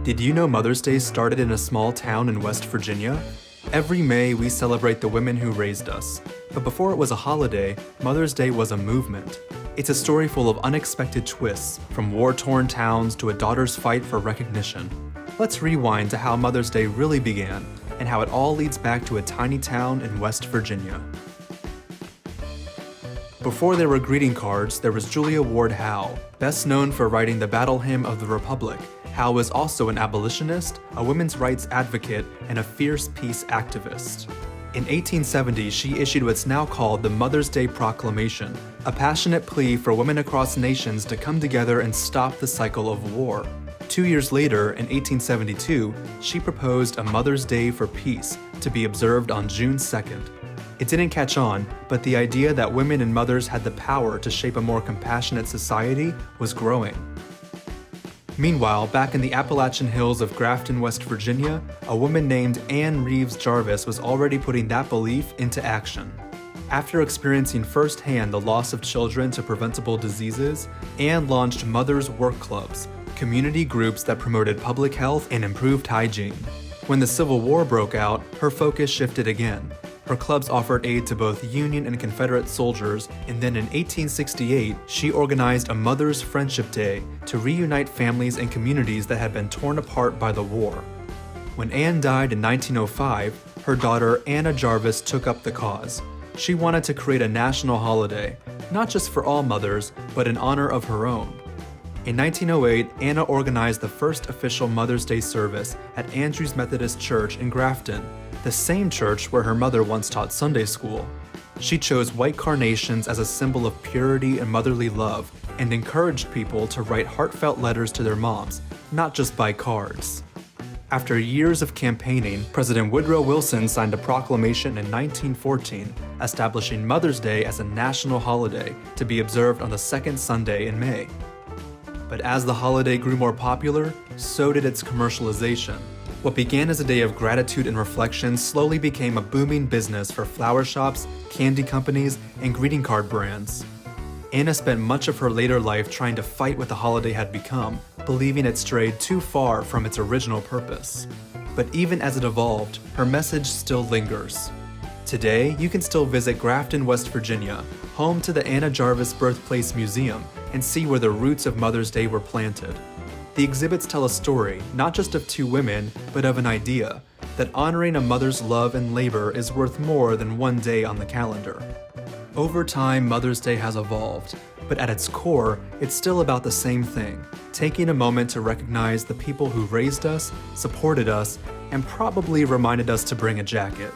Did you know Mother's Day started in a small town in West Virginia? Every May, we celebrate the women who raised us. But before it was a holiday, Mother's Day was a movement. It's a story full of unexpected twists, from war-torn towns to a daughter's fight for recognition. Let's rewind to how Mother's Day really began, and how it all leads back to a tiny town in West Virginia. Before there were greeting cards, there was Julia Ward Howe. Best known for writing the Battle Hymn of the Republic, Howe was also an abolitionist, a women's rights advocate, and a fierce peace activist. In 1870, she issued what's now called the Mother's Day Proclamation, a passionate plea for women across nations to come together and stop the cycle of war. 2 years later, in 1872, she proposed a Mother's Day for Peace to be observed on June 2nd. It didn't catch on, but the idea that women and mothers had the power to shape a more compassionate society was growing. Meanwhile, back in the Appalachian Hills of Grafton, West Virginia, a woman named Anne Reeves Jarvis was already putting that belief into action. After experiencing firsthand the loss of children to preventable diseases, Anne launched Mothers' Work Clubs, community groups that promoted public health and improved hygiene. When the Civil War broke out, her focus shifted again. Her clubs offered aid to both Union and Confederate soldiers, and then in 1868, she organized a Mother's Friendship Day to reunite families and communities that had been torn apart by the war. When Anne died in 1905, her daughter Anna Jarvis took up the cause. She wanted to create a national holiday, not just for all mothers, but in honor of her own. In 1908, Anna organized the first official Mother's Day service at Andrews Methodist Church in Grafton, the same church where her mother once taught Sunday school. She chose white carnations as a symbol of purity and motherly love, and encouraged people to write heartfelt letters to their moms, not just by cards. After years of campaigning, President Woodrow Wilson signed a proclamation in 1914, establishing Mother's Day as a national holiday to be observed on the second Sunday in May. But as the holiday grew more popular, so did its commercialization. What began as a day of gratitude and reflection slowly became a booming business for flower shops, candy companies, and greeting card brands. Anna spent much of her later life trying to fight what the holiday had become, believing it strayed too far from its original purpose. But even as it evolved, her message still lingers. Today, you can still visit Grafton, West Virginia, home to the Anna Jarvis Birthplace Museum, and see where the roots of Mother's Day were planted. The exhibits tell a story, not just of two women, but of an idea, that honoring a mother's love and labor is worth more than one day on the calendar. Over time, Mother's Day has evolved, but at its core, it's still about the same thing, taking a moment to recognize the people who raised us, supported us, and probably reminded us to bring a jacket.